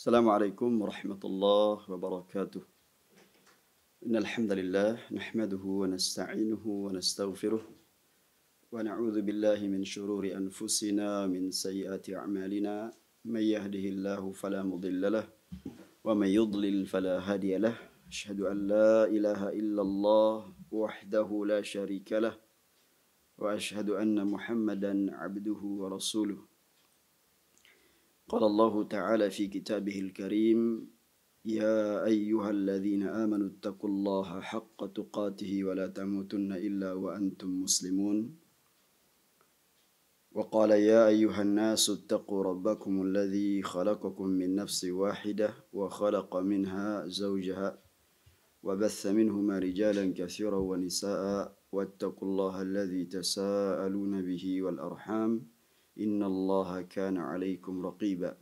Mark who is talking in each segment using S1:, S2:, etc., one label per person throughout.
S1: Assalamualaikum warahmatullahi wabarakatuh. Innal hamdalillah nahmaduhu wa nasta'inuhu wa nastaghfiruh wa na'udzu billahi min shururi anfusina min sayyiati a'malina may yahdihillahu fala mudilla lahu wa may yudlil fala hadiya lahu. Asyhadu an la ilaha illallah wahdahu la syarika lah wa asyhadu anna Muhammadan 'abduhu wa rasuluh. قال الله تعالى في كتابه الكريم يا أيها الذين آمنوا اتقوا الله حق تقاته ولا تموتن إلا وأنتم مسلمون وقال يا أيها الناس اتقوا ربكم الذي خلقكم من نفس واحدة وخلق منها زوجها وبث منهما رجالا كثيرا ونساء واتقوا الله الذي تساءلون به والأرحام إن الله كان عليكم رقيبا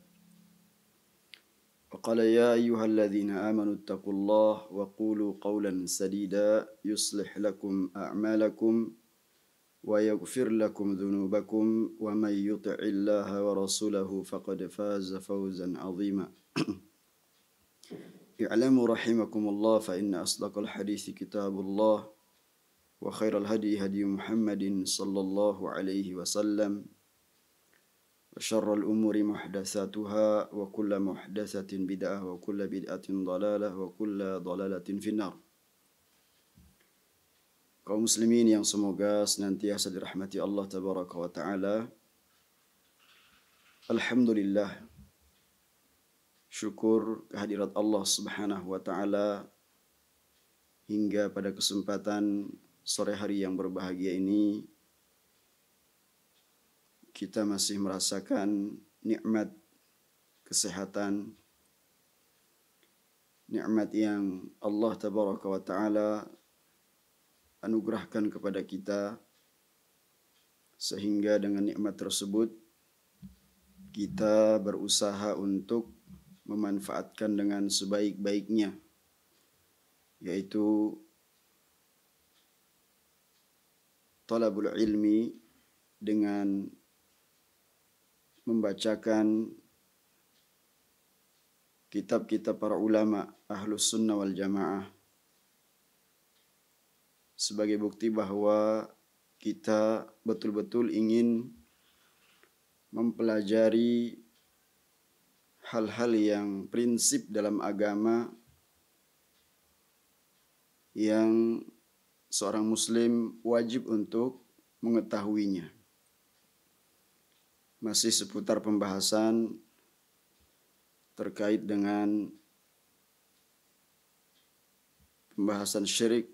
S1: وقال يا أيها الذين آمنوا اتقوا الله وقولوا قولا سديدا يصلح لكم أعمالكم ويغفر لكم ذنوبكم ومن يطع الله ورسوله فقد فاز فوزا عظيما اعلموا رحمكم الله فإن أصدق الحديث كتاب الله وخير الهدي هدي محمد صلى الله عليه وسلم وشر الأمور محدثاتها وكل محدثة بدعة وكل بدعة ضلالة وكل ضلالة في النار. Kaum muslimin yang semoga senantiasa dirahmati Allah tabaraka wa taala. Alhamdulillah, syukur kehadirat Allah subhanahu wa taala hingga pada kesempatan sore hari yang berbahagia ini kita masih merasakan nikmat kesehatan, nikmat yang Allah tabaraka wa ta'ala anugerahkan kepada kita, sehingga dengan nikmat tersebut kita berusaha untuk memanfaatkan dengan sebaik-baiknya, yaitu talabul ilmi dengan membacakan kitab-kitab para ulama Ahlus Sunnah wal Jamaah sebagai bukti bahwa kita betul-betul ingin mempelajari hal-hal yang prinsip dalam agama yang seorang muslim wajib untuk mengetahuinya. Masih seputar pembahasan terkait dengan pembahasan syirik,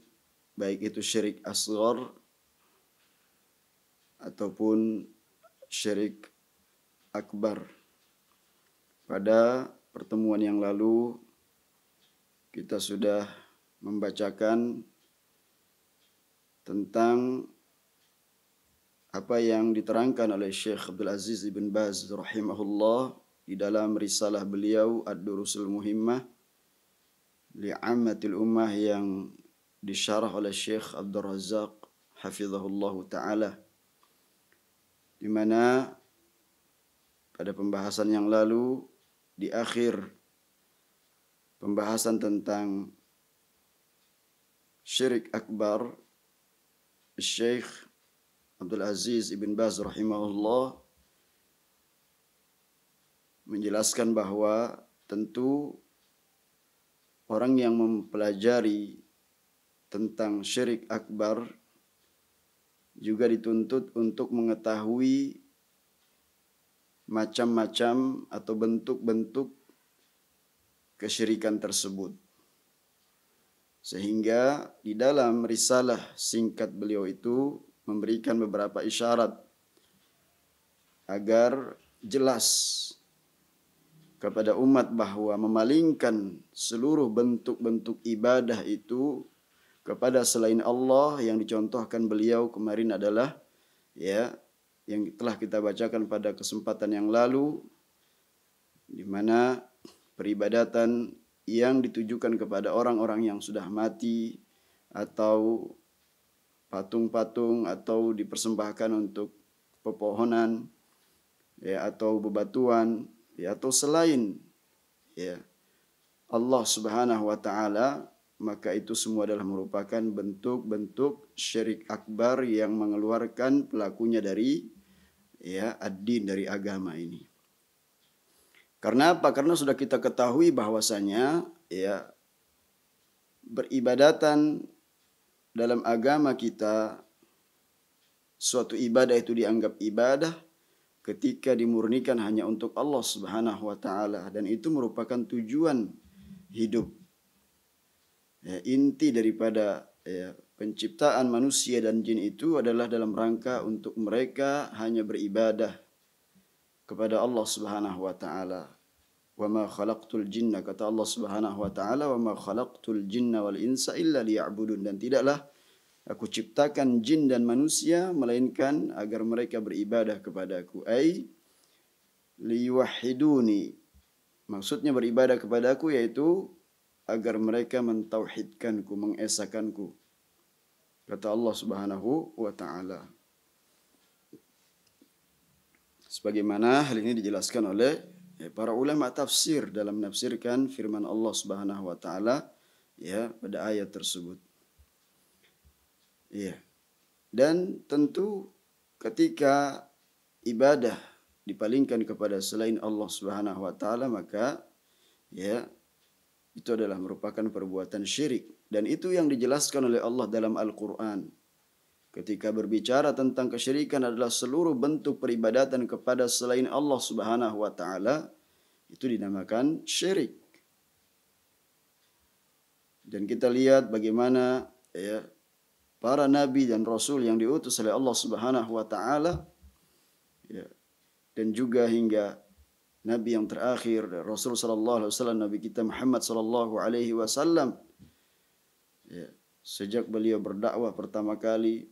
S1: baik itu syirik asghar ataupun syirik akbar. Pada pertemuan yang lalu kita sudah membacakan tentang apa yang diterangkan oleh Syekh Abdul Aziz Ibn Baz rahimahullah di dalam risalah beliau Ad-Durusul Muhimmah li'ammatil ummah yang disyarah oleh Syekh Abdul Razak hafizahullah ta'ala, di mana pada pembahasan yang lalu di akhir pembahasan tentang syirik akbar, Syekh Abdul Aziz Ibn Baz rahimahullah menjelaskan bahwa tentu orang yang mempelajari tentang syirik akbar juga dituntut untuk mengetahui macam-macam atau bentuk-bentuk kesyirikan tersebut. Sehingga di dalam risalah singkat beliau itu memberikan beberapa isyarat agar jelas kepada umat bahwa memalingkan seluruh bentuk-bentuk ibadah itu kepada selain Allah yang dicontohkan beliau kemarin adalah yang telah kita bacakan pada kesempatan yang lalu, di mana peribadatan yang ditujukan kepada orang-orang yang sudah mati atau patung-patung atau dipersembahkan untuk pepohonan atau bebatuan atau selain ya Allah Subhanahu wa taala, maka itu semua adalah merupakan bentuk-bentuk syirik akbar yang mengeluarkan pelakunya dari ad-din, dari agama ini. Karena apa? Karena sudah kita ketahui bahwasanya beribadatan dalam agama kita, suatu ibadah itu dianggap ibadah ketika dimurnikan hanya untuk Allah Subhanahu wa taala, dan itu merupakan tujuan hidup. Inti daripada penciptaan manusia dan jin itu adalah dalam rangka untuk mereka hanya beribadah kepada Allah Subhanahu wa taala. Wa ma khalaqtul jinna, kata Allah Subhanahu wa taala, wa ma khalaqtul jinna wal insa illa liya'budun, dan tidaklah aku ciptakan jin dan manusia melainkan agar mereka beribadah kepadaku. Ai liyuwahhiduni, maksudnya beribadah kepadaku yaitu agar mereka mentauhidkanku, mengesakanku, kata Allah Subhanahu wa taala. Sebagaimana hal ini dijelaskan oleh para ulama tafsir dalam menafsirkan firman Allah Subhanahu wa taala pada ayat tersebut. Dan tentu ketika ibadah dipalingkan kepada selain Allah Subhanahu wa taala, maka itu adalah merupakan perbuatan syirik, dan itu yang dijelaskan oleh Allah dalam Al-Qur'an. Ketika berbicara tentang kesyirikan adalah seluruh bentuk peribadatan kepada selain Allah Subhanahu wa taala, itu dinamakan syirik. Dan kita lihat bagaimana para nabi dan rasul yang diutus oleh Allah Subhanahu wa taala, dan juga hingga nabi yang terakhir Rasul sallallahu alaihi wasallam, Nabi kita Muhammad sallallahu alaihi wasallam, sejak beliau berdakwah pertama kali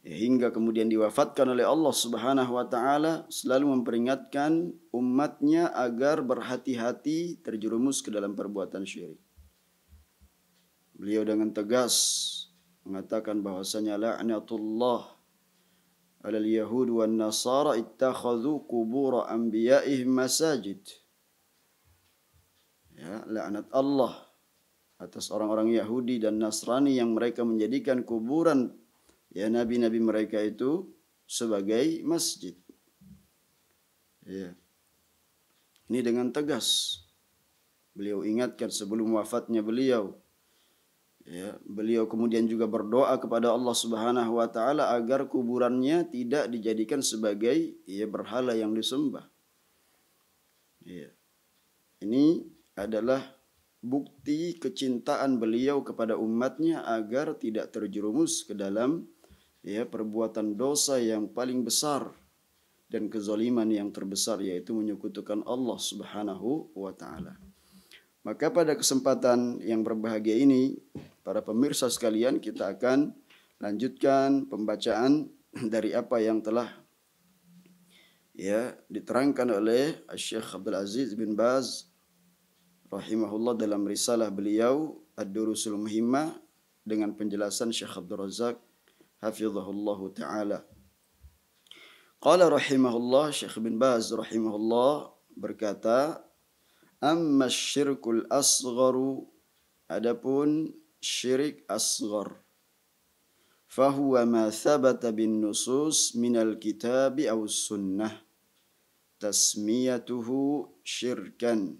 S1: hingga kemudian diwafatkan oleh Allah Subhanahu wa taala, selalu memperingatkan umatnya agar berhati-hati terjerumus ke dalam perbuatan syirik. Beliau dengan tegas mengatakan bahwasanya la'natullah 'alal yahud wan nasara ittakhadhu qubur anbiya'ihim masajid. Laknat Allah atas orang-orang Yahudi dan Nasrani yang mereka menjadikan kuburan nabi-nabi mereka itu sebagai masjid. Ini dengan tegas beliau ingatkan sebelum wafatnya beliau. Beliau kemudian juga berdoa kepada Allah Subhanahu wa taala agar kuburannya tidak dijadikan sebagai berhala yang disembah. Ini adalah bukti kecintaan beliau kepada umatnya agar tidak terjerumus ke dalam perbuatan dosa yang paling besar dan kezaliman yang terbesar, yaitu menyekutukan Allah Subhanahu wa taala. Maka pada kesempatan yang berbahagia ini, para pemirsa sekalian, kita akan lanjutkan pembacaan dari apa yang telah diterangkan oleh Syekh Abdul Aziz bin Baz rahimahullah dalam risalah beliau Ad-Durusul Muhimmah, dengan penjelasan Syekh Abdul Razak hafizahullah taala. Qala rahimahullah, Syekh bin Baz rahimahullah berkata, amma syirkul asgharu, adapun syirik asghar, fahuwa ma thabata bin nusus minal kitabi aw sunnah tasmiyatuhu syirkan.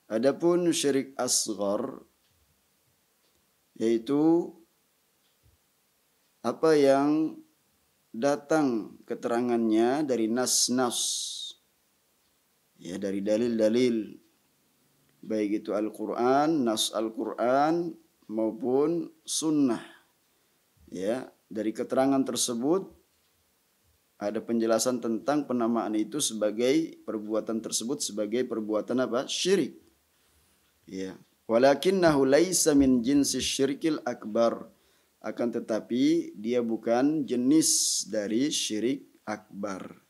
S1: Adapun syirik asghar yaitu apa yang datang keterangannya dari nas-nas, dari dalil-dalil, baik itu Al-Quran, nas Al-Quran maupun sunnah. Dari keterangan tersebut ada penjelasan tentang penamaan itu sebagai perbuatan tersebut sebagai perbuatan apa? Syirik. Walakinnahu laisa min jinsi syirkil akbar, akan tetapi dia bukan jenis dari syirik akbar.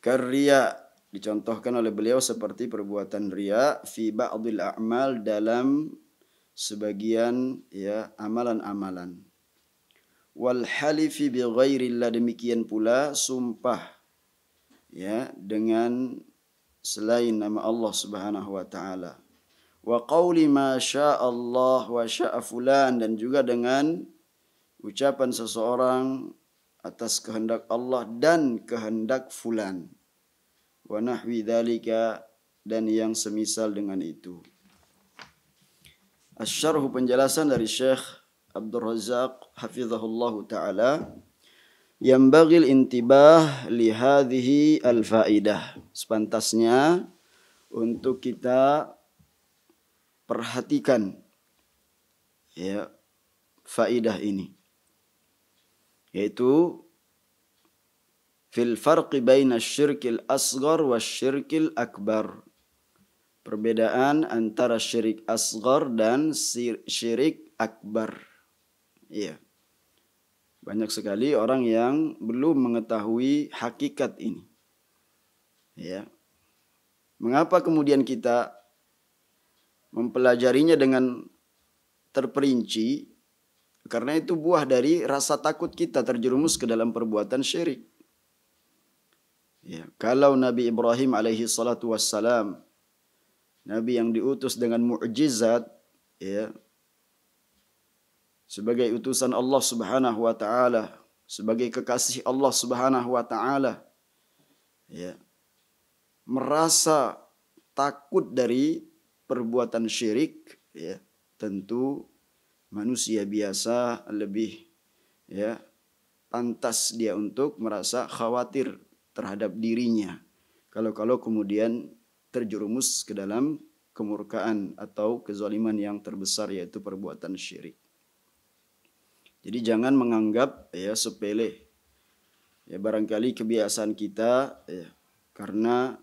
S1: Karya dicontohkan oleh beliau seperti perbuatan riya fi ba'dil a'mal, dalam sebagian amalan-amalan. Wal halifi bi ghairillah, demikian pula sumpah ya dengan selain nama Allah Subhanahu wa taala. Wa qauli ma Allah wa syaa fulan, dan juga dengan ucapan seseorang atas kehendak Allah dan kehendak fulan. Wa nahwi dzalika, dan yang semisal dengan itu. Asy-syarh, penjelasan dari Syekh Abdul Razzaq hafizahullahu taala. Yambagil intibah li hadhihi al-faidah. Sepantasnya untuk kita perhatikan ya faidah ini, yaitu fil farqi baina syirkil asghar wa syirkil akbar. Perbedaan antara syirik asghar dan syirik akbar. Ya. Banyak sekali orang yang belum mengetahui hakikat ini. Ya. Mengapa kemudian kita mempelajarinya dengan terperinci? Karena itu buah dari rasa takut kita terjerumus ke dalam perbuatan syirik. Ya. Kalau Nabi Ibrahim alaihi salatu wassalam, Nabi yang diutus dengan mukjizat, ya, sebagai utusan Allah Subhanahu wa taala, sebagai kekasih Allah Subhanahu wa taala, ya, merasa takut dari perbuatan syirik, ya, tentu manusia biasa lebih ya pantas dia untuk merasa khawatir terhadap dirinya kalau kemudian terjerumus ke dalam kemurkaan atau kezaliman yang terbesar, yaitu perbuatan syirik. Jadi jangan menganggap ya sepele. Ya barangkali kebiasaan kita ya, karena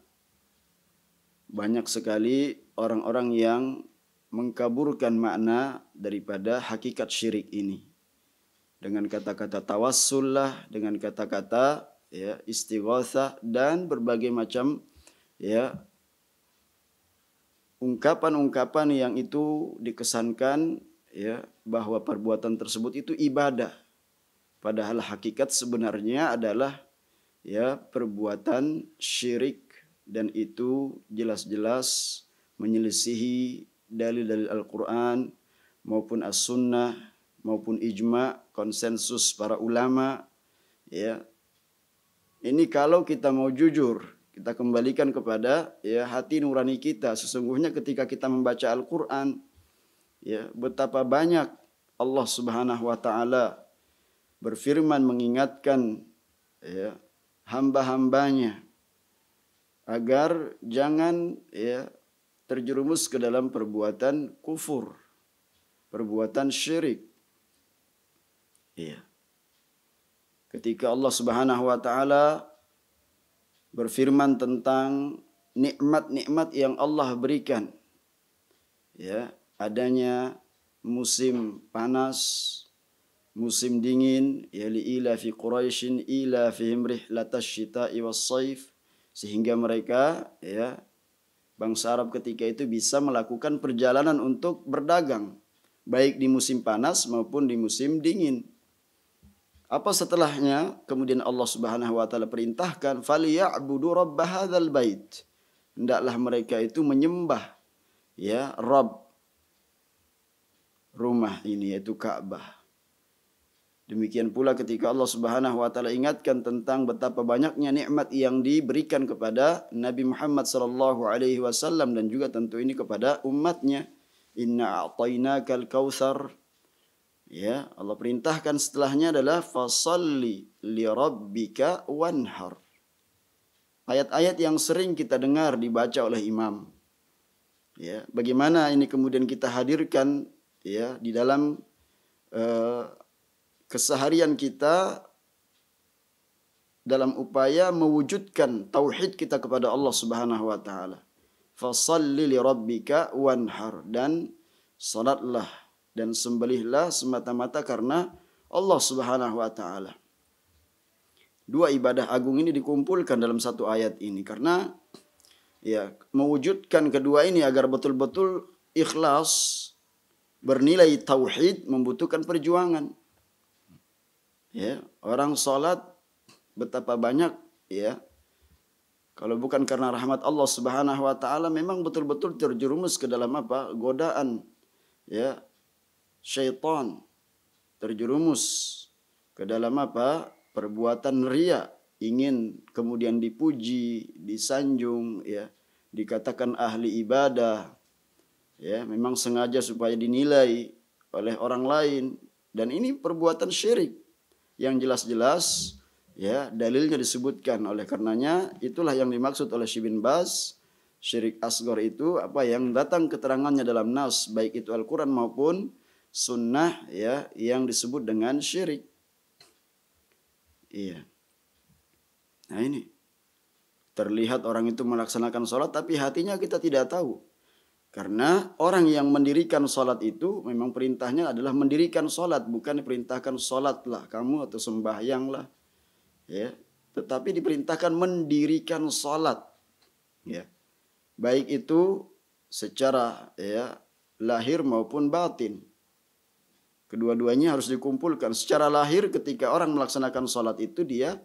S1: banyak sekali orang-orang yang mengkaburkan makna daripada hakikat syirik ini. Dengan kata-kata tawassul lah, dengan kata-kata ya istighatsah, dan berbagai macam ya ungkapan-ungkapan yang itu dikesankan ya bahwa perbuatan tersebut itu ibadah, padahal hakikat sebenarnya adalah ya perbuatan syirik, dan itu jelas-jelas menyelisihi dalil-dalil Al-Quran maupun As-Sunnah maupun ijma, konsensus para ulama. Ya, ini kalau kita mau jujur, kita kembalikan kepada ya hati nurani kita. Sesungguhnya ketika kita membaca Al-Quran, ya, betapa banyak Allah Subhanahu wa taala berfirman mengingatkan ya hamba-hambanya agar jangan ya terjerumus ke dalam perbuatan kufur, perbuatan syirik. Ya. Ketika Allah Subhanahu wa taala berfirman tentang nikmat-nikmat yang Allah berikan, ya, adanya musim panas, musim dingin, ya ila fi Quraisyin ila fihim rihlatash syita'i was-shaif, sehingga mereka ya bangsa Arab ketika itu bisa melakukan perjalanan untuk berdagang baik di musim panas maupun di musim dingin. Apa setelahnya? Kemudian Allah Subhanahu wa taala perintahkan faliya'budu rabb hadzal bait. Hendaklah mereka itu menyembah ya Rabb rumah ini, yaitu Ka'bah. Demikian pula ketika Allah Subhanahu wa taala ingatkan tentang betapa banyaknya nikmat yang diberikan kepada Nabi Muhammad sallallahu alaihi wasallam dan juga tentu ini kepada umatnya. Inna a'tainakal kautsar. Ya, Allah perintahkan setelahnya adalah fasalli li rabbika wanhar. Ayat-ayat yang sering kita dengar dibaca oleh imam. Ya, bagaimana ini kemudian kita hadirkan ya di dalam keseharian kita dalam upaya mewujudkan tauhid kita kepada Allah Subhanahu wa taala. Fasalli li rabbika wanhar, dan salatlah dan sembelihlah semata-mata karena Allah Subhanahu wa taala. Dua ibadah agung ini dikumpulkan dalam satu ayat ini karena ya mewujudkan kedua ini agar betul-betul ikhlas, bernilai tauhid membutuhkan perjuangan. Ya, orang salat betapa banyak ya Kalau bukan karena rahmat Allah Subhanahu wa taala, memang betul-betul terjerumus ke dalam apa? Godaan ya syaitan, terjerumus ke dalam apa? Perbuatan riya, ingin kemudian dipuji, disanjung ya, dikatakan ahli ibadah. Ya, memang sengaja supaya dinilai oleh orang lain, dan ini perbuatan syirik yang jelas-jelas ya dalilnya disebutkan. Oleh karenanya itulah yang dimaksud oleh Syekh bin Baz, syirik asghar itu apa yang datang keterangannya dalam nas, baik itu Al-Qur'an maupun sunnah ya, yang disebut dengan syirik. Iya. Nah ini terlihat orang itu melaksanakan sholat tapi hatinya kita tidak tahu. Karena orang yang mendirikan sholat itu memang perintahnya adalah mendirikan sholat, bukan diperintahkan sholatlah kamu atau sembahyanglah, ya. Tetapi diperintahkan mendirikan sholat, ya. Baik itu secara ya lahir maupun batin. Kedua-duanya harus dikumpulkan. Secara lahir ketika orang melaksanakan sholat itu dia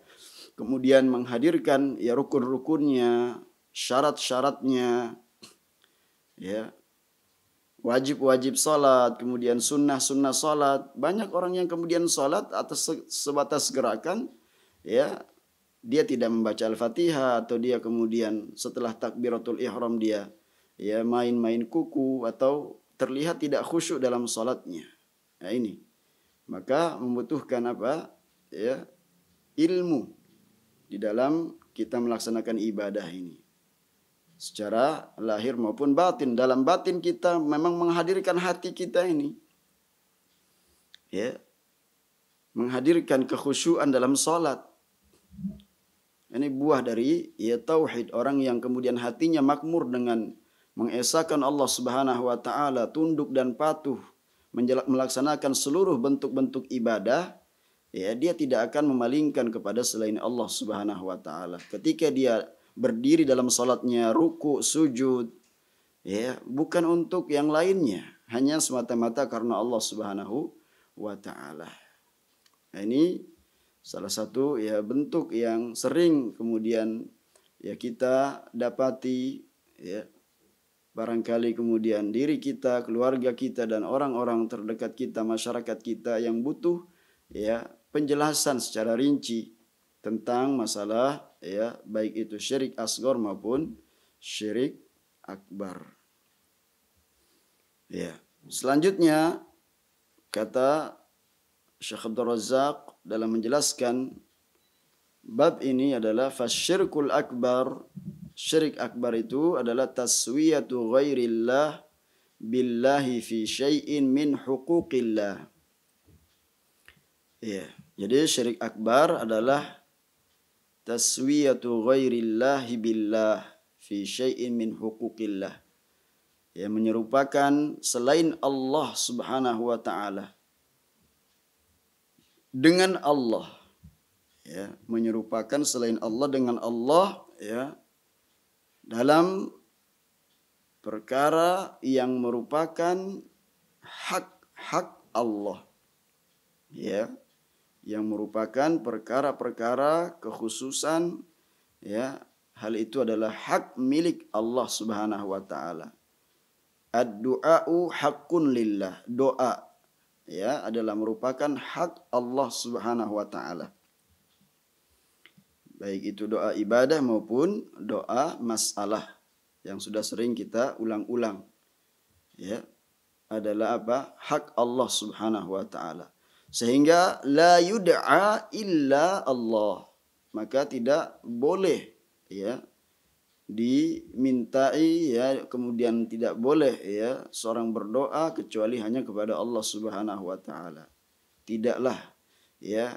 S1: kemudian menghadirkan ya rukun-rukunnya, syarat-syaratnya. Ya, wajib-wajib salat, kemudian sunnah-sunnah salat. Banyak orang yang kemudian salat atas sebatas gerakan, ya, dia tidak membaca Al-Fatihah, atau dia kemudian setelah takbiratul ihram dia ya main-main kuku, atau terlihat tidak khusyuk dalam salatnya. Nah ini, maka membutuhkan apa? Ya, ilmu di dalam kita melaksanakan ibadah ini. Secara lahir maupun batin. Dalam batin kita memang menghadirkan hati kita ini. Ya. Menghadirkan kekhusyuan dalam salat. Ini buah dari ya tauhid. Orang yang kemudian hatinya makmur dengan mengesahkan Allah Subhanahu wa taala, tunduk dan patuh, melaksanakan seluruh bentuk-bentuk ibadah, ya dia tidak akan memalingkan kepada selain Allah Subhanahu wa taala. Ketika dia berdiri dalam salatnya, ruku, sujud, ya, bukan untuk yang lainnya, hanya semata-mata karena Allah Subhanahu wa taala. Nah, ini salah satu ya bentuk yang sering kemudian ya kita dapati, ya. Barangkali kemudian diri kita, keluarga kita, dan orang-orang terdekat kita, masyarakat kita yang butuh ya penjelasan secara rinci tentang masalah ya baik itu syirik asghar maupun syirik akbar. Ya, selanjutnya kata Syekh Abdul Razak dalam menjelaskan bab ini adalah fasyirkul akbar. Syirik akbar itu adalah taswiyatu ghairillah billahi fi syai'in min huquqillah. Ya, jadi syirik akbar adalah taswiyatu ghairillahi billah fi syai'in min huquqillah. Ya, menyerupakan selain Allah Subhanahu wa taala dengan Allah. Ya, menyerupakan selain Allah dengan Allah ya dalam perkara yang merupakan hak Allah. Ya, yang merupakan perkara-perkara kekhususan, ya, hal itu adalah hak milik Allah Subhanahu wa taala. Ad-du'a'u haqqun lillah. Doa ya adalah merupakan hak Allah Subhanahu wa taala. Baik itu doa ibadah maupun doa masalah yang sudah sering kita ulang-ulang. Ya, adalah apa? Hak Allah Subhanahu wa taala. Sehingga la yud'a illa Allah. Maka tidak boleh ya dimintai ya, kemudian tidak boleh ya seorang berdoa kecuali hanya kepada Allah Subhanahu wa taala. Tidaklah ya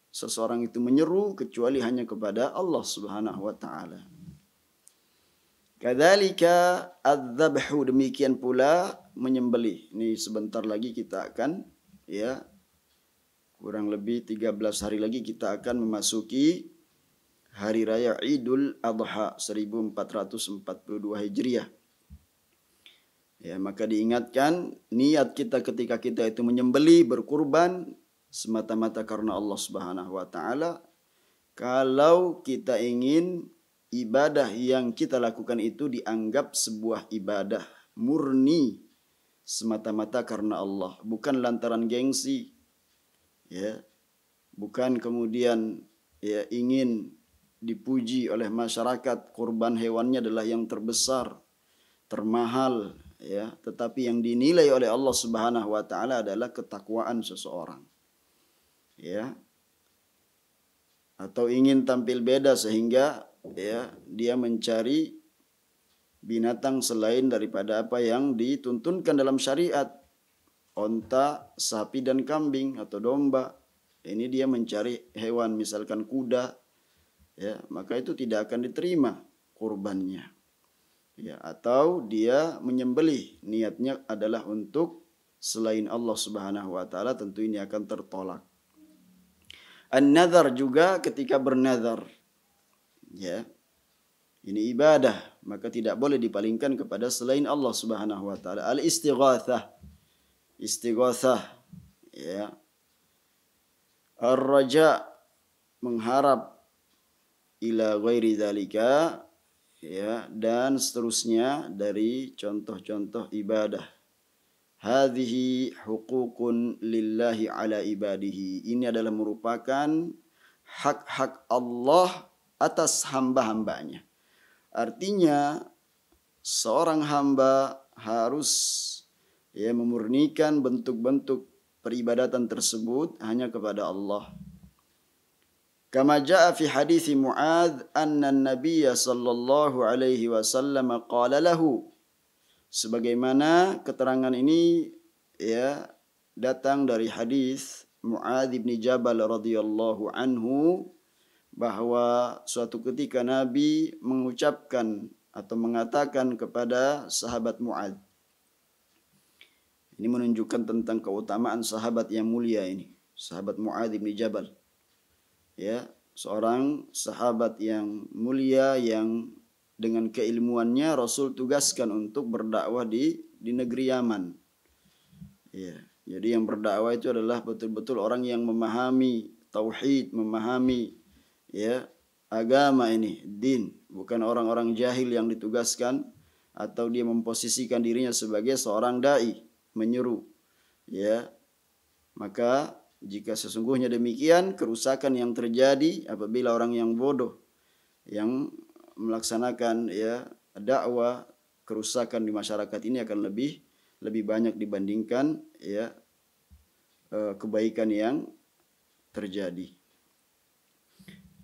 S1: seseorang itu menyeru kecuali hanya kepada Allah Subhanahu wa taala. Kadzalika adzabhu, demikian pula menyembelih. Ini sebentar lagi kita akan ya kurang lebih 13 hari lagi kita akan memasuki Hari Raya Idul Adha 1442 Hijriah. Ya, maka diingatkan niat kita ketika kita itu menyembelih, berkurban semata-mata karena Allah Subhanahu wa taala. Kalau kita ingin ibadah yang kita lakukan itu dianggap sebuah ibadah murni semata-mata karena Allah, bukan lantaran gengsi, ya, bukan kemudian ya ingin dipuji oleh masyarakat, kurban hewannya adalah yang terbesar, termahal, ya, tetapi yang dinilai oleh Allah Subhanahu wa taala adalah ketakwaan seseorang. Ya. Atau ingin tampil beda sehingga ya dia mencari binatang selain daripada apa yang dituntunkan dalam syariat. Onta, sapi dan kambing atau domba. Ini dia mencari hewan misalkan kuda, ya, maka itu tidak akan diterima kurbannya. Ya, atau dia menyembelih, niatnya adalah untuk selain Allah Subhanahu wa taala, tentu ini akan tertolak. An-nadhar juga ketika bernazar. Ya. Ini ibadah, maka tidak boleh dipalingkan kepada selain Allah Subhanahu wa taala. Al-istighatsah. Istighatsah, ya. Ar-raja, mengharap, ila ghairi dzalika, ya, dan seterusnya dari contoh-contoh ibadah. Hadhihi huququn lillahi ala ibadihi. Ini adalah merupakan hak-hak Allah atas hamba-hambanya. Artinya seorang hamba harus ya memurnikan bentuk-bentuk peribadatan tersebut hanya kepada Allah. Kama jaa fi hadits Muadz anna an-nabiy sallallahu alaihi wasallam qala lahu, sebagaimana keterangan ini ya datang dari hadis Muadz bin Jabal radhiyallahu anhu, bahwa suatu ketika Nabi mengucapkan atau mengatakan kepada sahabat Muadz. Ini menunjukkan tentang keutamaan sahabat yang mulia ini, sahabat Muadz bin Jabal. Ya, seorang sahabat yang mulia yang dengan keilmuannya Rasul tugaskan untuk berdakwah di negeri Yaman. Ya, jadi yang berdakwah itu adalah betul-betul orang yang memahami tauhid, memahami ya agama ini, din, bukan orang-orang jahil yang ditugaskan atau dia memposisikan dirinya sebagai seorang dai, menyeru. Ya. Maka jika sesungguhnya demikian, kerusakan yang terjadi apabila orang yang bodoh yang melaksanakan ya dakwah, kerusakan di masyarakat ini akan lebih banyak dibandingkan ya kebaikan yang terjadi.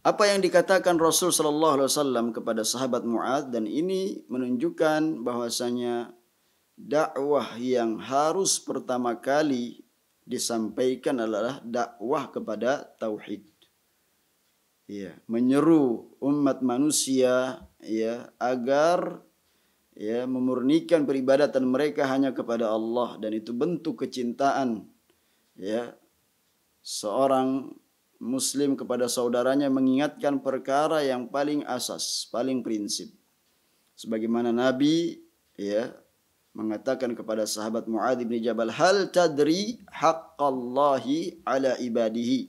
S1: Apa yang dikatakan Rasul sallallahu alaihi wasallam kepada sahabat Muadz, dan ini menunjukkan bahwasanya dakwah yang harus pertama kali disampaikan adalah dakwah kepada tauhid. Ya, menyeru umat manusia ya agar ya memurnikan peribadatan mereka hanya kepada Allah, dan itu bentuk kecintaan ya seorang muslim kepada saudaranya, mengingatkan perkara yang paling asas, paling prinsip. Sebagaimana Nabi ya mengatakan kepada sahabat Muadz bin Jabal, hal tadri haqqallahi ala ibadihi.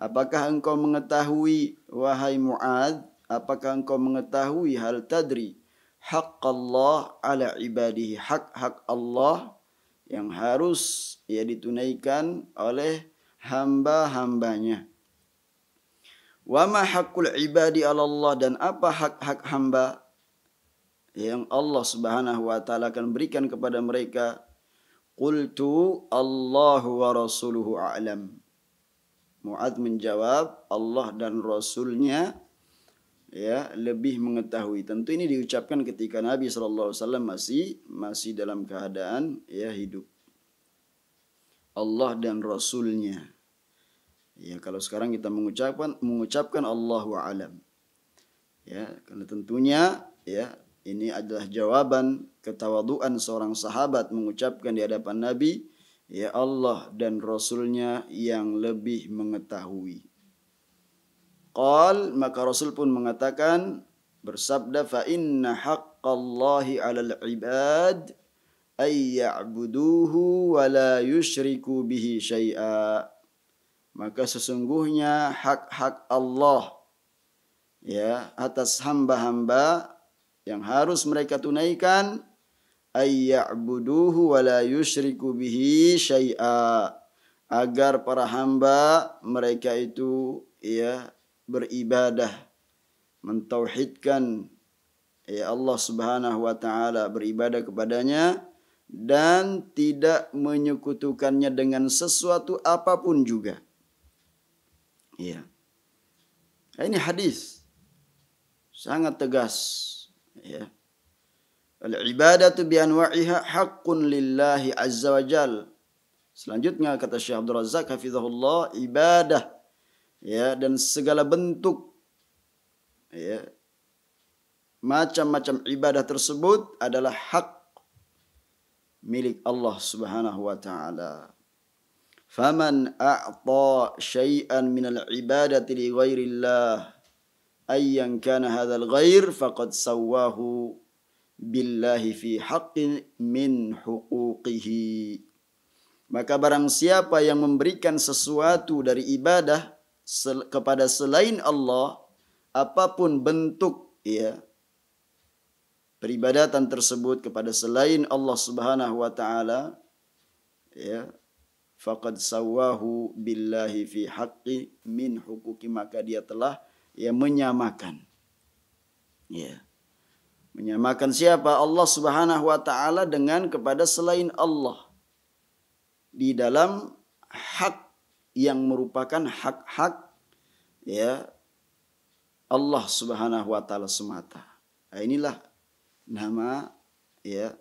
S1: Apakah engkau mengetahui wahai Muadz, apakah engkau mengetahui hal tadri haqqallah ala ibadihi, hak-hak Allah yang harus ya ditunaikan oleh hamba-hambanya. Wa ma haqqul ibadi ala Allah, dan apa hak-hak hamba yang Allah Subhanahu wa taala akan berikan kepada mereka. Qultu Allahu wa rasuluhu a'lam. Muadz menjawab, Allah dan Rasulnya ya lebih mengetahui. Tentu ini diucapkan ketika Nabi sallallahu alaihi wasallam masih dalam keadaan ya hidup. Allah dan Rasulnya. Ya, kalau sekarang kita mengucapkan Allahu a'lam. Ya, karena tentunya ya ini adalah jawaban ketawaduan seorang sahabat mengucapkan di hadapan Nabi, ya Allah dan Rasulnya yang lebih mengetahui. Qal, maka Rasul pun mengatakan, bersabda, fa inna haqqallahi 'alal 'ibad ay ya'buduhu wa la yusyriku bihi syai'a. Maka sesungguhnya hak-hak Allah ya atas hamba-hamba yang harus mereka tunaikan, ayya'buduhu wa la yusyriku bihi syai'a, agar para hamba mereka itu ya beribadah, mentauhidkan ya Allah Subhanahu wa taala, beribadah kepadanya dan tidak menyekutukannya dengan sesuatu apapun juga. Ya. Ini hadis sangat tegas, ya. Al-ibadatu bi anwa'iha haqqun lillahi azza wa jal. Selanjutnya kata Syekh Abdul Razak hafizahullah, ibadah ya dan segala bentuk ya macam-macam ibadah tersebut adalah hak milik Allah Subhanahu wa taala. Faman a'ta syai'an minal ibadati li ghairillah ayyan kana hadzal ghair faqad sawwahu billahi fi haqqin min huquqihi. Maka barang siapa yang memberikan sesuatu dari ibadah kepada selain Allah, apapun bentuk ya peribadatan tersebut kepada selain Allah Subhanahu wa taala, ya faqad sawahu billahi fi haqqi min huquqi, maka dia telah ya menyamakan, ya menyamakan siapa? Allah Subhanahu wa taala dengan kepada selain Allah di dalam hak yang merupakan hak-hak ya Allah Subhanahu wa taala semata. Nah, inilah nama ya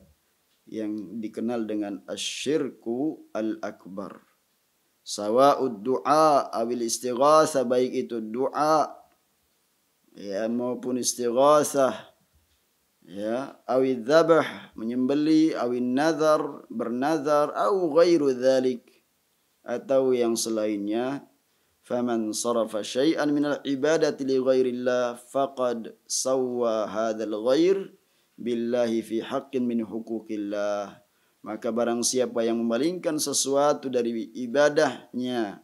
S1: yang dikenal dengan asyirku al-akbar. Sawa'ud du'a awil istighatsah, baik itu doa ya maupun istighatsah, ya awil dzabh menyembeli, awil nazar bernazar, au ghairu dzalik atau yang selainnya. Faman sarafa syai'an minal ibadati li ghairillah faqad sawwa hadzal ghair billahi fi haqqin min huquqillah. Maka barang siapa yang memalingkan sesuatu dari ibadahnya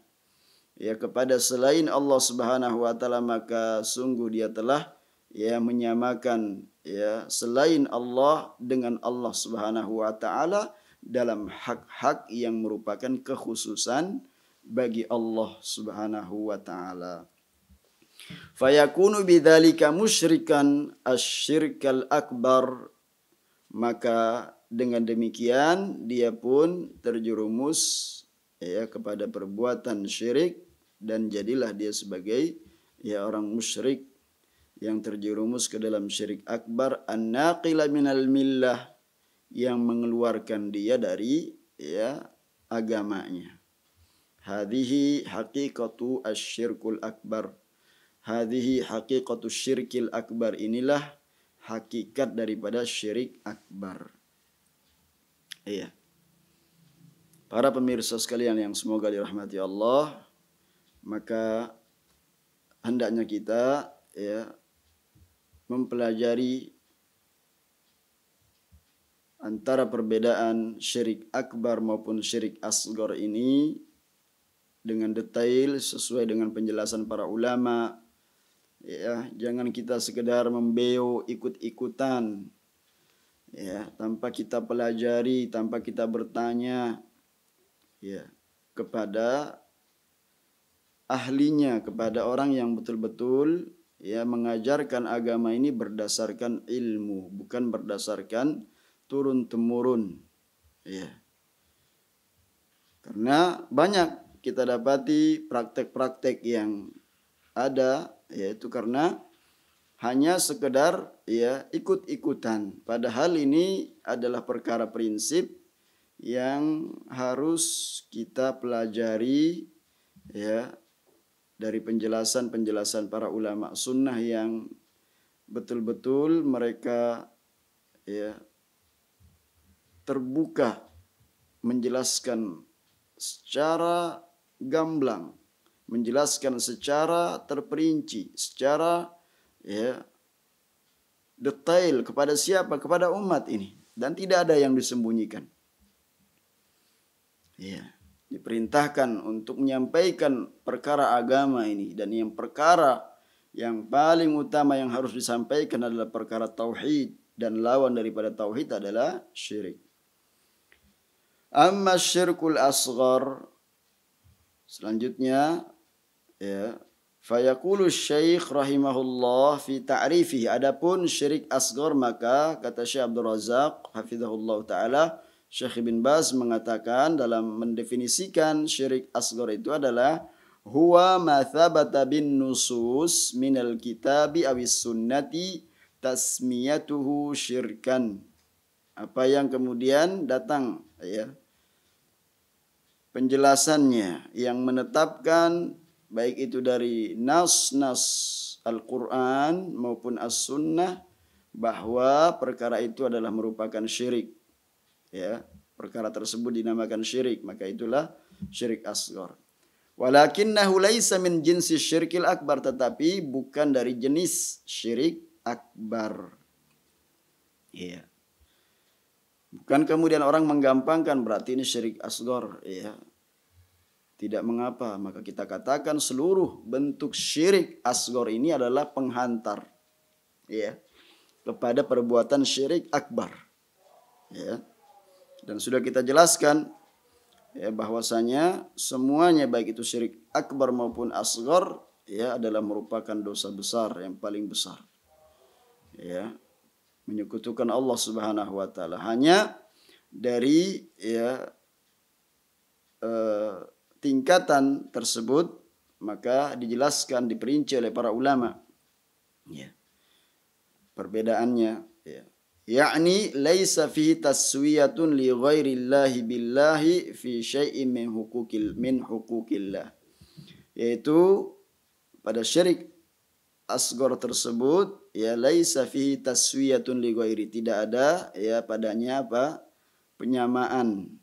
S1: ya kepada selain Allah Subhanahu wa taala, maka sungguh dia telah ya menyamakan ya selain Allah dengan Allah Subhanahu wa taala dalam hak-hak yang merupakan kekhususan bagi Allah Subhanahu wa taala. Fayakunu bidzalika musyrikan asyirkal akbar, maka dengan demikian dia pun terjerumus ya kepada perbuatan syirik dan jadilah dia sebagai ya orang musyrik yang terjerumus ke dalam syirik akbar, an-naqila minal millah, yang mengeluarkan dia dari ya agamanya. Hadhihi haqiqatu asyirkul akbar. Hadhihi haqiqatu syirkil akbar, inilah hakikat daripada syirik akbar. Iya. Para pemirsa sekalian yang semoga dirahmati Allah, maka hendaknya kita ya mempelajari antara perbedaan syirik akbar maupun syirik asghar ini dengan detail sesuai dengan penjelasan para ulama. Ya, jangan kita sekedar membeo ikut-ikutan ya, tanpa kita pelajari, tanpa kita bertanya ya kepada ahlinya, kepada orang yang betul-betul ya mengajarkan agama ini berdasarkan ilmu, bukan berdasarkan turun-temurun ya. Karena banyak kita dapati praktek-praktek yang ada yaitu karena hanya sekedar ya ikut-ikutan, padahal ini adalah perkara prinsip yang harus kita pelajari ya dari penjelasan-penjelasan para ulama sunnah yang betul-betul mereka ya terbuka menjelaskan secara gamblang, menjelaskan secara terperinci, secara ya detail kepada siapa? Kepada umat ini, dan tidak ada yang disembunyikan. Ya, diperintahkan untuk menyampaikan perkara agama ini, dan yang perkara Yang paling utama yang harus disampaikan adalah perkara tauhid, dan lawan daripada tauhid adalah syirik. Amma syirkul asghar, selanjutnya ya, fayaqulu Syekh rahimahullah fi ta'rifihi, adapun syirik asghar maka kata Syekh Abdul Razak hafizahullah taala, Syekh Ibn Baz mengatakan dalam mendefinisikan syirik asghar itu adalah huwa ma thabata bin nusus minal kitabi awis sunnati tasmiyatuhu syirkan. Apa yang kemudian datang ya penjelasannya yang menetapkan baik itu dari nas-nas Al-Quran maupun As-Sunnah bahwa perkara itu adalah merupakan syirik. Ya, perkara tersebut dinamakan syirik, maka itulah syirik asghar. Walakinnahu laisa min jinsi syirkil akbar, tetapi bukan dari jenis syirik akbar. Ya. Bukan kemudian orang menggampangkan berarti ini syirik asghar, ya. Tidak mengapa, maka kita katakan seluruh bentuk syirik asghar ini adalah penghantar, ya, kepada perbuatan syirik akbar. Ya. Dan sudah kita jelaskan ya bahwasanya semuanya baik itu syirik akbar maupun asghar ya adalah merupakan dosa besar yang paling besar. Ya, menyekutukan Allah Subhanahu wa taala. Hanya dari ya tingkatan tersebut maka dijelaskan, diperinci oleh para ulama. Ya. Perbedaannya ya. Yakni laisa fihi taswiyatun li ghairillahi billahi fi syai'in min hukukillah. Yaitu pada syirik asghar tersebut ya laisa fihi taswiyatun li ghairi, tidak ada ya padanya apa? Penyamaan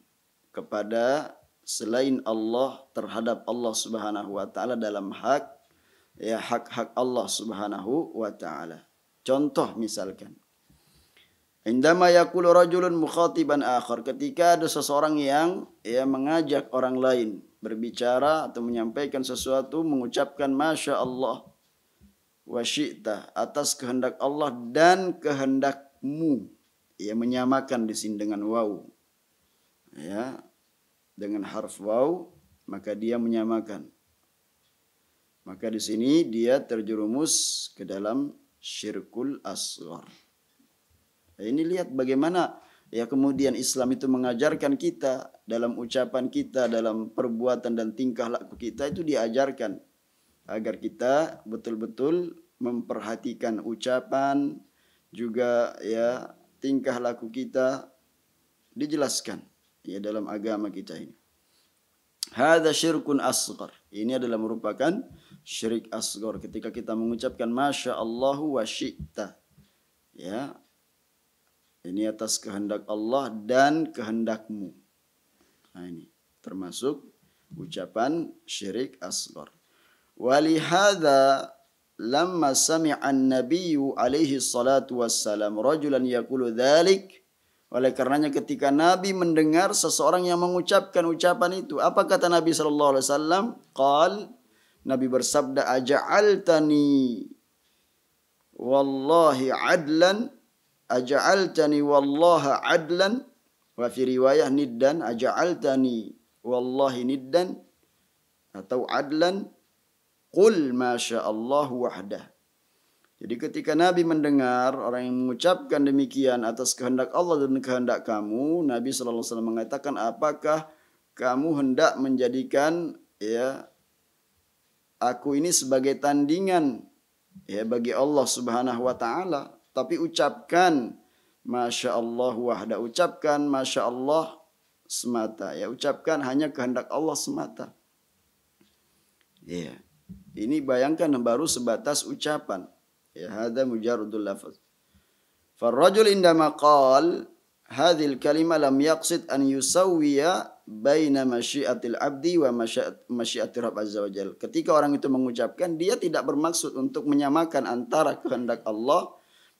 S1: kepada selain Allah terhadap Allah Subhanahu wa taala dalam hak ya hak-hak Allah Subhanahu wa taala. Contoh misalkan indama yaqulu rajulun mukhatiban akhar, ketika ada seseorang yang ya mengajak orang lain berbicara atau menyampaikan sesuatu, mengucapkan masya Allah wa syi'ta, atas kehendak Allah dan kehendakmu, ya menyamakan di sini dengan waw, ya dengan harf waw, maka dia menyamakan, maka di sini dia terjerumus ke dalam syirkul asghar. Ini lihat bagaimana ya kemudian Islam itu mengajarkan kita dalam ucapan kita, dalam perbuatan dan tingkah laku kita itu diajarkan agar kita betul-betul memperhatikan ucapan juga ya tingkah laku kita, dijelaskan ya dalam agama kita ini. Hadza syirkun asghar. Ini adalah merupakan syirik asghar ketika kita mengucapkan masya Allah wa syi'ta. Ya. Ini atas kehendak Allah dan kehendakmu. Nah, ini termasuk ucapan syirik asghar. Walihada lamma sami'a an-nabiyyu alaihi salatu wassalam rajulan yaqulu dzalik, oleh karenanya ketika Nabi mendengar seseorang yang mengucapkan ucapan itu, apa kata Nabi sallallahu alaihi wasallam? Qal, Nabi bersabda, aja'altani wallahi adlan, aja'altani wallaha adlan, wa fi riwayah niddan, aja'altani wallahi niddan atau adlan, qul masya Allah wahdah. Jadi ketika Nabi mendengar orang yang mengucapkan demikian atas kehendak Allah dan kehendak kamu, Nabi sallallahu alaihi wasallam mengatakan, apakah kamu hendak menjadikan ya aku ini sebagai tandingan ya bagi Allah Subhanahu wa taala? Tapi ucapkan masya Allah wahda, ucapkan masya Allah semata, ya ucapkan hanya kehendak Allah semata. Ya, ini bayangkan baru sebatas ucapan. Ya, hada mujarradul lafaz. Farrajul indama qal hadhil kalimah lam yaqsid an yusawwiya baina masyiatil abdi wa masyiatir Rabb azza wajal. Ketika orang itu mengucapkan, dia tidak bermaksud untuk menyamakan antara kehendak Allah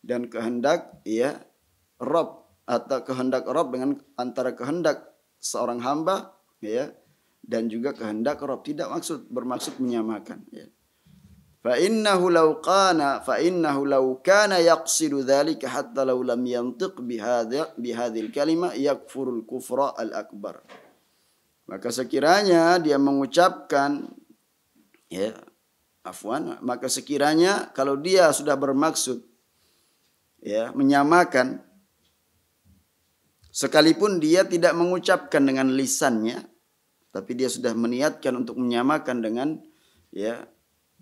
S1: dan kehendak ya Rabb, atau kehendak Rabb dengan antara kehendak seorang hamba ya dan juga kehendak Rabb, tidak bermaksud menyamakan ya. fa innahu law kana yaqsidu dzalika hatta law lam yantiq bihadhil kalimah yakfurul kufra al akbar. Maka sekiranya dia mengucapkan maka sekiranya kalau dia sudah bermaksud menyamakan, sekalipun dia tidak mengucapkan dengan lisannya, tapi dia sudah meniatkan untuk menyamakan dengan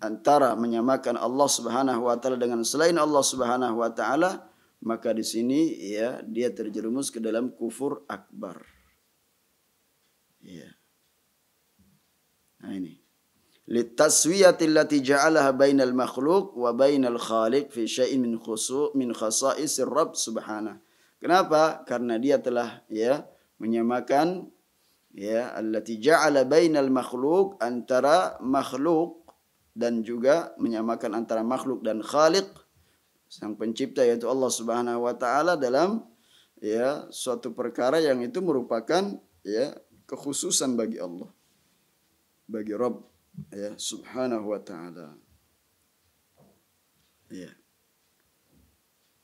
S1: antara menyamakan Allah Subhanahu wa taala dengan selain Allah Subhanahu wa taala, maka di sini dia terjerumus ke dalam kufur akbar. Nah ini. Litaswiyati allati ja'alaha bainal makhluq wa bainal khaliq fi syai'in min khasa'isir Rabb Subhanahu. Kenapa? Karena dia telah menyamakan allati ja'ala bainal makhluq, antara makhluk, dan juga menyamakan antara makhluk dan Khaliq, sang pencipta yaitu Allah Subhanahu wa taala, dalam suatu perkara yang itu merupakan kekhususan bagi Allah, bagi Rabb Subhanahu wa taala.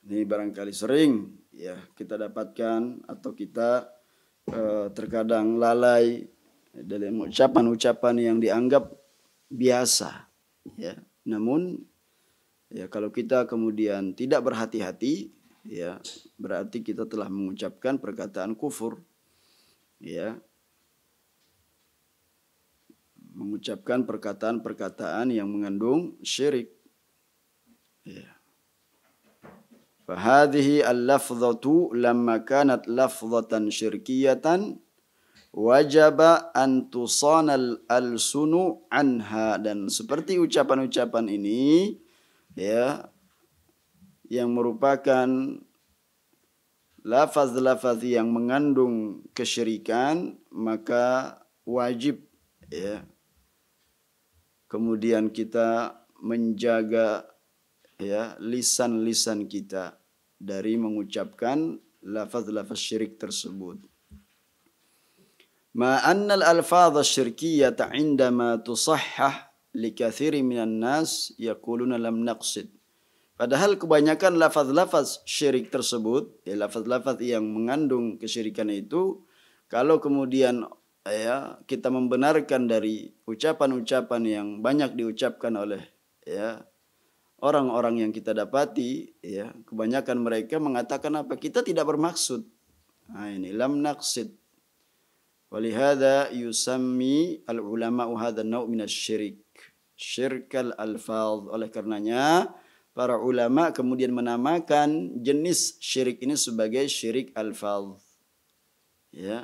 S1: Ini barangkali sering kita dapatkan atau kita terkadang lalai dalam ucapan-ucapan yang dianggap biasa. Namun kalau kita kemudian tidak berhati-hati, berarti kita telah mengucapkan perkataan kufur, mengucapkan perkataan-perkataan yang mengandung syirik. Fahadhihi al-lafzatu lamma kanat lafzatan syirkiyatan wajaba an tusanal al-sunu anha. Dan seperti ucapan-ucapan ini yang merupakan lafaz-lafaz yang mengandung kesyirikan, maka wajib kemudian kita menjaga lisan-lisan kita dari mengucapkan lafaz-lafaz syirik tersebut. Ma annal alfadh asy-syirkiyyah 'indama tusahhah likatsiri minan nas yaquluna lam naqsid. Padahal kebanyakan lafaz-lafaz syirik tersebut, lafaz-lafaz yang mengandung kesyirikan itu, kalau kemudian kita membenarkan dari ucapan-ucapan yang banyak diucapkan oleh orang-orang yang kita dapati, kebanyakan mereka mengatakan apa? Kita tidak bermaksud. Nah ini lam naqsid. Walihada yusammi al-ulama'u hadha an-naw' min asy-syirik syirkal alfaz. Oleh karenanya para ulama kemudian menamakan jenis syirik ini sebagai syirik alfaz.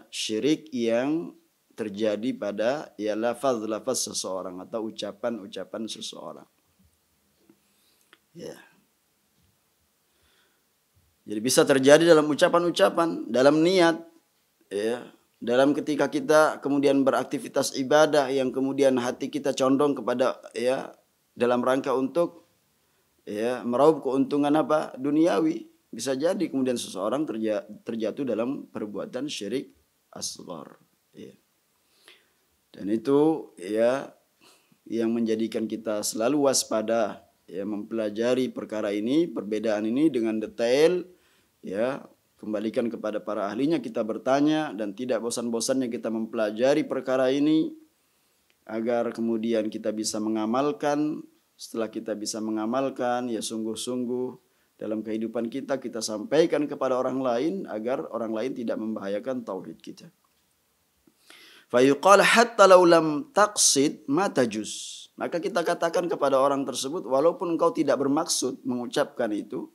S1: Syirik yang terjadi pada lafaz-lafaz seseorang atau ucapan-ucapan seseorang. Jadi bisa terjadi dalam ucapan-ucapan, dalam niat, dalam ketika kita kemudian beraktivitas ibadah yang kemudian hati kita condong kepada dalam rangka untuk meraup keuntungan duniawi, bisa jadi kemudian seseorang terjatuh dalam perbuatan syirik asghar. Dan itu yang menjadikan kita selalu waspada mempelajari perkara ini, perbedaan ini dengan detail, kembalikan kepada para ahlinya, kita bertanya dan tidak bosan-bosannya kita mempelajari perkara ini agar kemudian kita bisa mengamalkan. Setelah kita bisa mengamalkan, sungguh-sungguh dalam kehidupan kita sampaikan kepada orang lain agar orang lain tidak membahayakan tauhid kita. Fayuqal hatta law lam taqsid ma tajuz. Maka kita katakan kepada orang tersebut, walaupun engkau tidak bermaksud mengucapkan itu,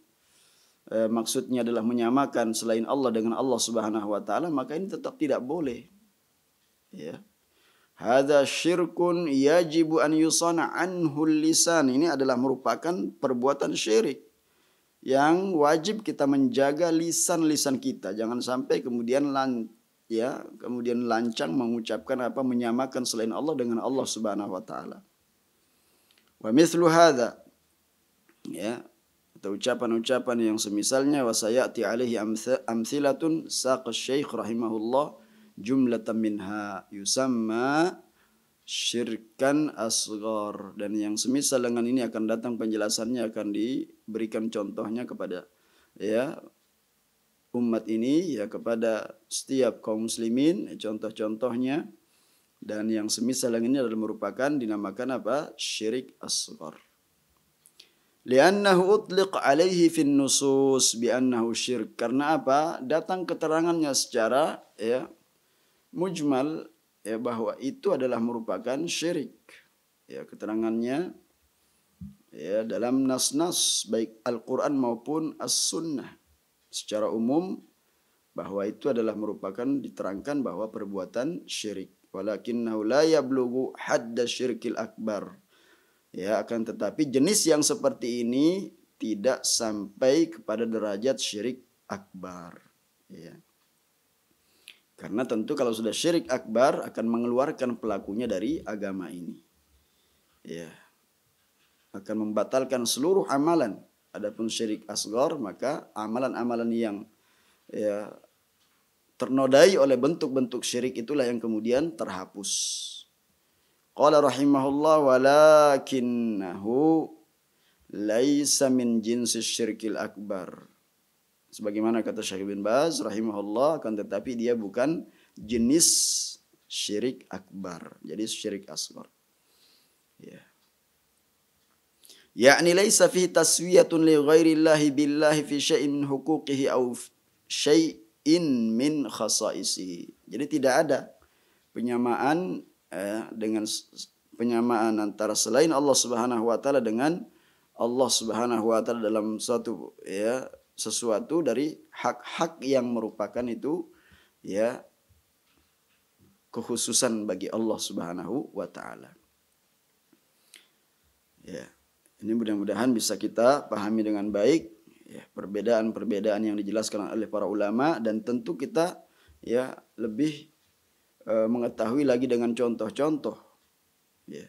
S1: maksudnya adalah menyamakan selain Allah dengan Allah Subhanahu wa taala, maka ini tetap tidak boleh. Hadza syirkun yajibu an yusana anhu lisan. Ini adalah merupakan perbuatan syirik yang wajib kita menjaga lisan-lisan kita, jangan sampai kemudian lancang mengucapkan menyamakan selain Allah dengan Allah Subhanahu wa taala. Wa mithlu hadza, atau ucapan-ucapan yang semisalnya, wa sayati alaihi amthilatun saqa syekh rahimahullah jumlatan minha yusamma syirkan asghar, dan yang semisal dengan ini akan datang penjelasannya, akan diberikan contohnya kepada ya umat ini, ya kepada setiap kaum muslimin contoh-contohnya, dan yang semisal dengan ini adalah merupakan dinamakan apa? Syirik asghar. Li'annahu utliq alaihi fin nusus bi'annahu syirk. Karena apa? Datang keterangannya secara ya mujmal ya bahwa itu adalah merupakan syirik. Ya, keterangannya ya dalam nas-nas baik Al-Qur'an maupun As-Sunnah secara umum bahwa itu adalah merupakan diterangkan bahwa perbuatan syirik. Walakinnahu la yablughu hadda syirkil akbar. Ya, akan tetapi jenis yang seperti ini tidak sampai kepada derajat syirik akbar. Ya. Karena tentu kalau sudah syirik akbar akan mengeluarkan pelakunya dari agama ini. Ya. Akan membatalkan seluruh amalan. Adapun syirik asghar maka amalan-amalan yang ya ternodai oleh bentuk-bentuk syirik itulah yang kemudian terhapus. Qala rahimahullah walakinnahu laisa min jinsi syirkil akbar. Sebagaimana kata Syekh bin Baz rahimahullah, akan tetapi dia bukan jenis syirik akbar. Jadi syirik asghar. Ya. Yakni laisa fi taswiyatun li ghairillahi billahi fi syai'in min huquqihi aw syai'in min khasaisihi. Jadi tidak ada penyamaan dengan penyamaan antara selain Allah Subhanahu wa taala dengan Allah Subhanahu wa taala dalam suatu ya sesuatu dari hak-hak yang merupakan itu ya kekhususan bagi Allah Subhanahu wa taala. Ya, ini mudah-mudahan bisa kita pahami dengan baik ya perbedaan-perbedaan yang dijelaskan oleh para ulama, dan tentu kita ya lebih mengetahui lagi dengan contoh-contoh. Ya.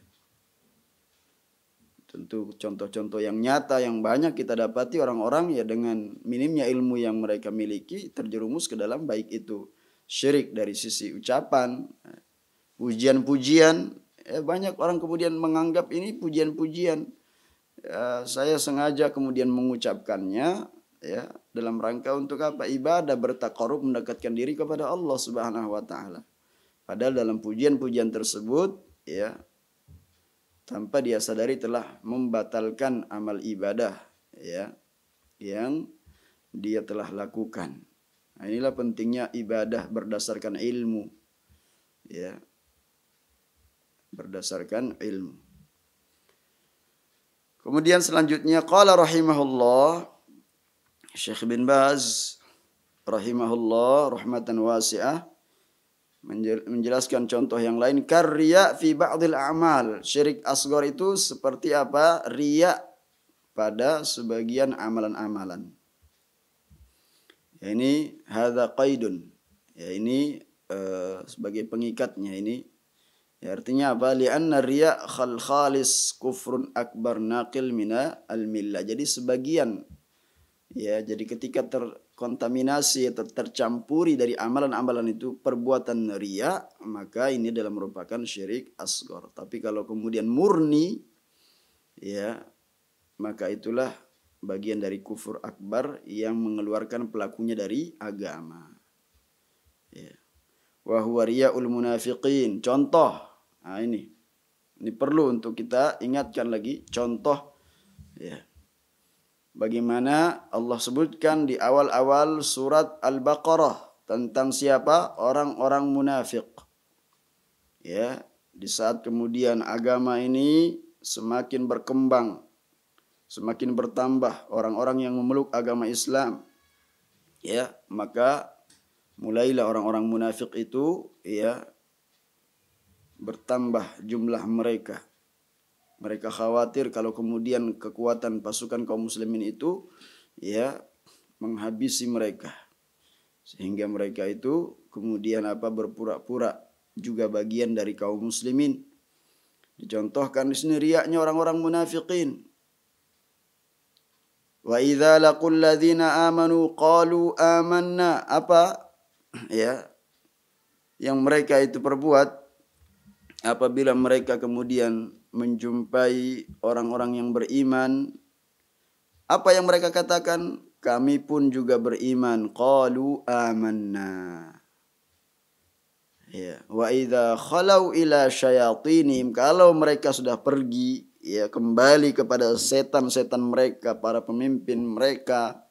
S1: Tentu contoh-contoh yang nyata yang banyak kita dapati orang-orang ya dengan minimnya ilmu yang mereka miliki terjerumus ke dalam baik itu syirik dari sisi ucapan, pujian-pujian. Ya, banyak orang kemudian menganggap ini pujian-pujian. Ya, saya sengaja kemudian mengucapkannya ya dalam rangka untuk apa? Ibadah, bertaqarrub, mendekatkan diri kepada Allah Subhanahu wa taala. Padahal dalam pujian-pujian tersebut ya tanpa dia sadari telah membatalkan amal ibadah ya yang dia telah lakukan. Nah, inilah pentingnya ibadah berdasarkan ilmu ya. Berdasarkan ilmu. Kemudian selanjutnya qala rahimahullah, Syekh bin Baz rahimahullah rahmatan wasi'ah menjelaskan contoh yang lain. Karya fi ba'dil a'mal. Syirik asghar itu seperti apa? Riya pada sebagian amalan-amalan. Ya, ini hadza qaidun. Ya, ini sebagai pengikatnya ini. Ya, artinya apa? Li'anna riya khalis kufrun akbar naqil mina al-millah. Jadi sebagian ya, jadi ketika terkontaminasi atau tercampuri dari amalan-amalan itu perbuatan riya, maka ini adalah merupakan syirik asghar. Tapi kalau kemudian murni ya, maka itulah bagian dari kufur akbar yang mengeluarkan pelakunya dari agama. Ya. Wa huwa riya'ul munafiqin. Contoh. Nah, ini perlu untuk kita ingatkan lagi contoh ya. Bagaimana Allah sebutkan di awal-awal surat Al-Baqarah tentang siapa? Orang-orang munafik. Ya, di saat kemudian agama ini semakin berkembang, semakin bertambah orang-orang yang memeluk agama Islam. Ya, maka mulailah orang-orang munafik itu ya bertambah jumlah mereka. Mereka khawatir kalau kemudian kekuatan pasukan kaum muslimin itu ya menghabisi mereka. Sehingga mereka itu kemudian apa berpura-pura juga bagian dari kaum muslimin. Dicontohkan di sini riyaknya orang-orang munafikin. Wa idza laqul ladzina amanu qalu amanna. Apa ya yang mereka itu perbuat apabila mereka kemudian menjumpai orang-orang yang beriman, apa yang mereka katakan? Kami pun juga beriman. Qalu amanna. Ya, wa idza khalau ila syayatinihim, kalau mereka sudah pergi ya kembali kepada setan-setan mereka, para pemimpin mereka,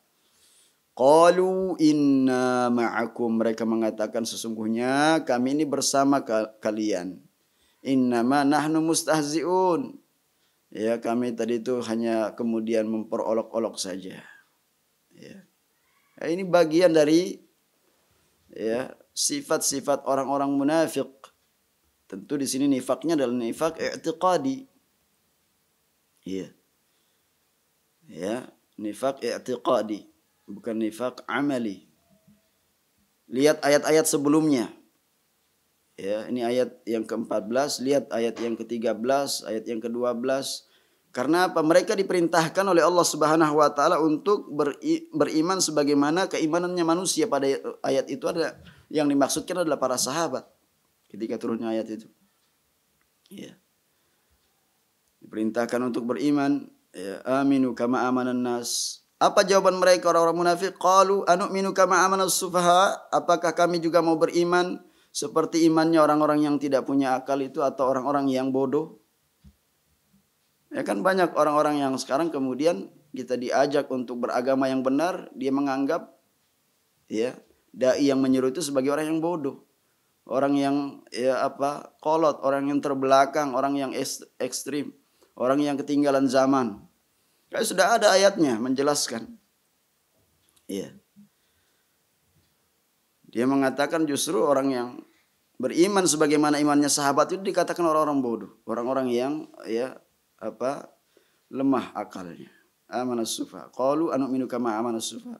S1: qalu inna ma'akum, mereka mengatakan sesungguhnya kami ini bersama kalian. Innama nahnu mustahzi'un. Ya, kami tadi itu hanya kemudian memperolok-olok saja. Ya. Ya, ini bagian dari ya sifat-sifat orang-orang munafik. Tentu di sini nifaknya adalah nifak i'tiqadi. Ya. Ya, nifak i'tiqadi, bukan nifak amali. Lihat ayat-ayat sebelumnya. Ya, ini ayat yang ke-14, lihat ayat yang ke-13, ayat yang ke-12. Karena apa? Mereka diperintahkan oleh Allah Subhanahu wa taala untuk beriman sebagaimana keimanannya manusia. Pada ayat itu ada yang dimaksudkan adalah para sahabat ketika turunnya ayat itu. Ya. Diperintahkan untuk beriman, ya, aminu kama amanan nas. Apa jawaban mereka orang-orang munafik? Qalu anu'minu kama amanas sufaha? Apakah kami juga mau beriman seperti imannya orang-orang yang tidak punya akal itu, atau orang-orang yang bodoh? Ya kan banyak orang-orang yang sekarang kemudian kita diajak untuk beragama yang benar, dia menganggap ya dai yang menyuruh itu sebagai orang yang bodoh. Orang yang ya apa? Kolot, orang yang terbelakang, orang yang ekstrim, orang yang ketinggalan zaman. Kayak sudah ada ayatnya menjelaskan. Iya. Dia mengatakan justru orang yang beriman sebagaimana imannya sahabat itu dikatakan orang-orang bodoh, orang-orang yang ya apa? Lemah akalnya. Amanas sufaha. Qalu anu'minu kama amanas sufaha.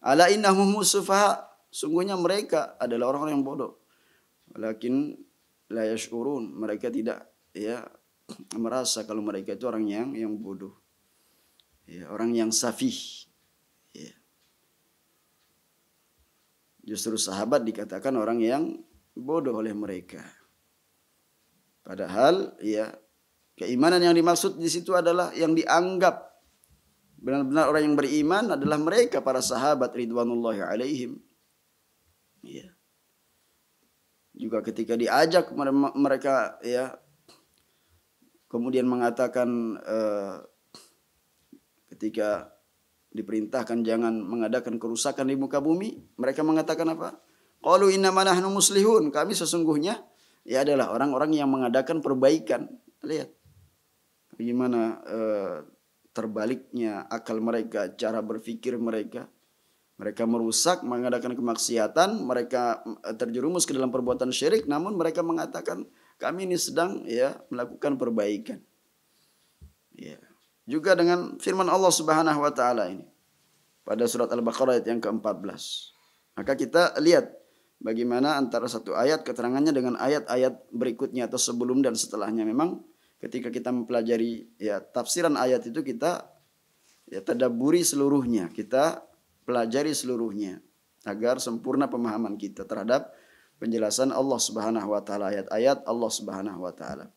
S1: Ala innahum sufaha. Sungguhnya mereka adalah orang-orang yang bodoh. Walakin la yash'urun. Mereka tidak ya merasa kalau mereka itu orang yang bodoh. Ya, orang yang safih. Ya. Justru sahabat dikatakan orang yang bodoh oleh mereka. Padahal ya keimanan yang dimaksud di situ adalah yang dianggap benar-benar orang yang beriman adalah mereka para sahabat ridwanullahi alaihim. Ya. Juga ketika diajak mereka ya kemudian mengatakan ketika diperintahkan jangan mengadakan kerusakan di muka bumi, mereka mengatakan apa? Qalu innama nahnu muslihun, kami sesungguhnya ya adalah orang-orang yang mengadakan perbaikan. Lihat bagaimana terbaliknya akal mereka, cara berpikir mereka. Mereka merusak, mengadakan kemaksiatan, mereka terjerumus ke dalam perbuatan syirik, namun mereka mengatakan kami ini sedang ya melakukan perbaikan. Ya. Juga dengan firman Allah Subhanahu wa taala ini pada surat Al-Baqarah ayat yang ke-14. Maka kita lihat bagaimana antara satu ayat keterangannya dengan ayat-ayat berikutnya atau sebelum dan setelahnya. Memang ketika kita mempelajari ya tafsiran ayat itu kita ya tadabburi seluruhnya, kita pelajari seluruhnya agar sempurna pemahaman kita terhadap penjelasan Allah Subhanahu wa taala, ayat-ayat Allah Subhanahu wa taala.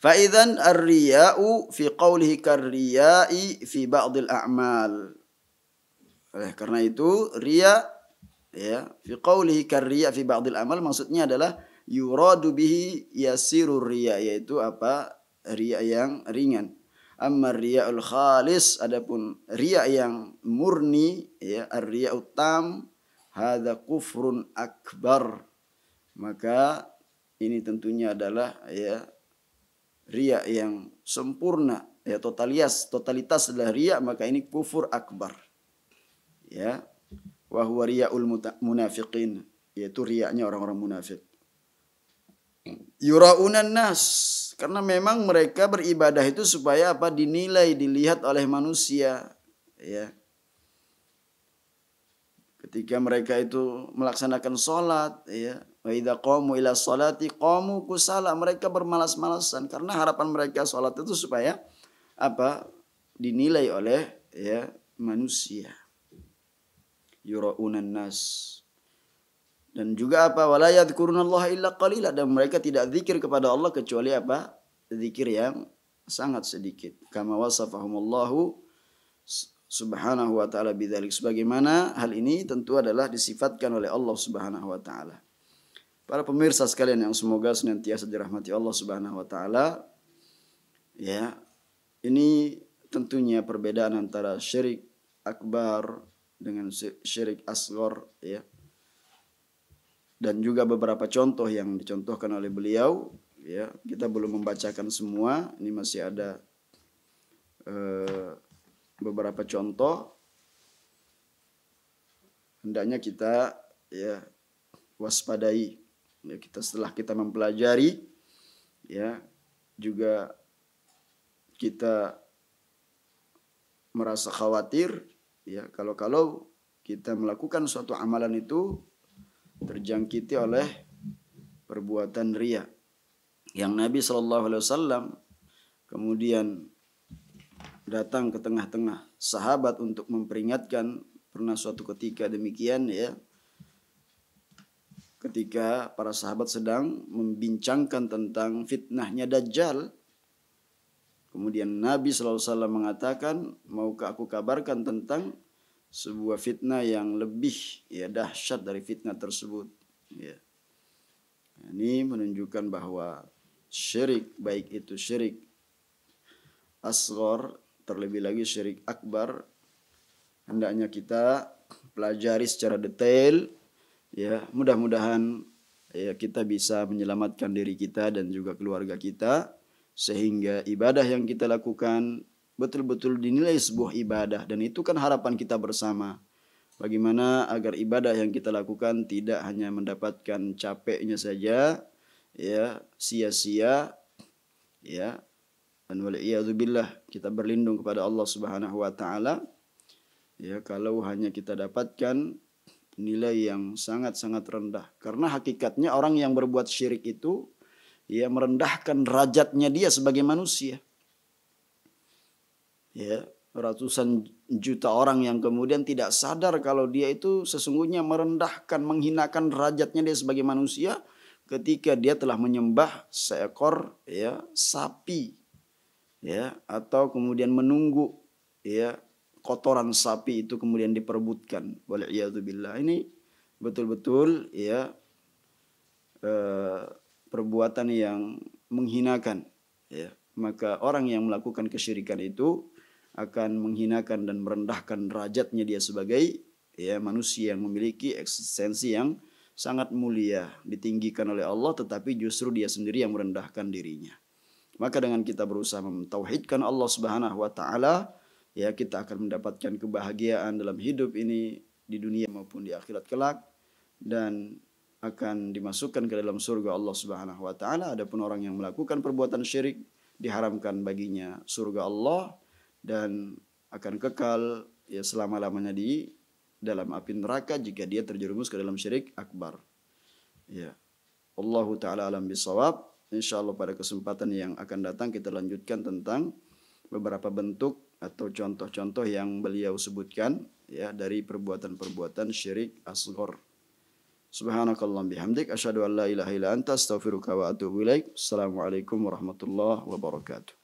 S1: Fa idzan ar-riya'u fi qawlihi kar-riya'i fi ba'dil a'mal. Oleh karena itu riya ya fi qawlihi kar-riya' fi ba'dil a'mal maksudnya adalah yuradu bihi yasirur riya, yaitu apa? Riya yang ringan. Amma riya'ul khalis, adapun riya yang murni ya ar-riya'ut tam hadza kufrun akbar. Maka ini tentunya adalah ya riya yang sempurna ya totalitas adalah riya, maka ini kufur akbar. Ya. Wa huwa riya'ul munafiqin, yaitu riyanya orang-orang munafik. Yura'unan nas, karena memang mereka beribadah itu supaya apa? Dinilai, dilihat oleh manusia, ya. Ketika mereka itu melaksanakan sholat, ya, wa idza qamu ila sholati qamu kusala, mereka bermalas-malasan karena harapan mereka sholat itu supaya apa? Dinilai oleh ya manusia. Yura'unan nas. Dan juga apa? Wala yadhkurunallaha illa qalila, dan mereka tidak zikir kepada Allah kecuali apa? Zikir yang sangat sedikit. Kama wasafahumullahu subhanahu wa ta'ala bidzalik, sebagaimana hal ini tentu adalah disifatkan oleh Allah subhanahu wa ta'ala. Para pemirsa sekalian yang semoga senantiasa dirahmati Allah subhanahu wa ta'ala, ya, ini tentunya perbedaan antara syirik akbar dengan syirik asghar, ya. Dan juga beberapa contoh yang dicontohkan oleh beliau, ya. Kita belum membacakan semua, ini masih ada beberapa contoh. Hendaknya kita, ya, waspadai. Ya, setelah kita mempelajari, ya, juga kita merasa khawatir, ya, kalau kita melakukan suatu amalan itu terjangkiti oleh perbuatan riya. Yang Nabi SAW kemudian datang ke tengah-tengah sahabat untuk memperingatkan. Pernah suatu ketika demikian, ya, ketika para sahabat sedang membincangkan tentang fitnahnya Dajjal. Kemudian Nabi SAW mengatakan, maukah aku kabarkan tentang sebuah fitnah yang lebih, ya, dahsyat dari fitnah tersebut. Ya. Ini menunjukkan bahwa syirik, baik itu syirik asghar, terlebih lagi syirik akbar, hendaknya kita pelajari secara detail. Ya, mudah-mudahan, ya, kita bisa menyelamatkan diri kita dan juga keluarga kita, sehingga ibadah yang kita lakukan betul-betul dinilai sebuah ibadah. Dan itu kan harapan kita bersama. Bagaimana agar ibadah yang kita lakukan tidak hanya mendapatkan capeknya saja, ya, sia-sia, ya. Dan waliyadzubillah, kita berlindung kepada Allah Subhanahu wa taala, ya, kalau hanya kita dapatkan nilai yang sangat-sangat rendah. Karena hakikatnya orang yang berbuat syirik itu, ya, merendahkan derajatnya dia sebagai manusia. Ya, ratusan juta orang yang kemudian tidak sadar kalau dia itu sesungguhnya merendahkan, menghinakan derajatnya dia sebagai manusia ketika dia telah menyembah seekor, ya, sapi, ya, atau kemudian menunggu, ya, kotoran sapi itu kemudian diperebutkan. Waliyadzubillah. Ini betul-betul, ya, perbuatan yang menghinakan, ya. Maka orang yang melakukan kesyirikan itu akan menghinakan dan merendahkan derajatnya dia sebagai, ya, manusia yang memiliki eksistensi yang sangat mulia, ditinggikan oleh Allah, tetapi justru dia sendiri yang merendahkan dirinya. Maka dengan kita berusaha mentauhidkan Allah Subhanahu wa taala, ya, kita akan mendapatkan kebahagiaan dalam hidup ini, di dunia maupun di akhirat kelak, dan akan dimasukkan ke dalam surga Allah Subhanahu wa taala. Adapun orang yang melakukan perbuatan syirik, diharamkan baginya surga Allah dan akan kekal, ya, selama-lamanya di dalam api neraka jika dia terjerumus ke dalam syirik akbar. Ya. Allahu taala alam bisawab. Insyaallah pada kesempatan yang akan datang kita lanjutkan tentang beberapa bentuk atau contoh-contoh yang beliau sebutkan, ya, dari perbuatan-perbuatan syirik asghar. Subhanakallahumma bihamdik asyhadu an la ilaha illa anta astaghfiruka wa atubu ilaik. Assalamualaikum warahmatullahi wabarakatuh.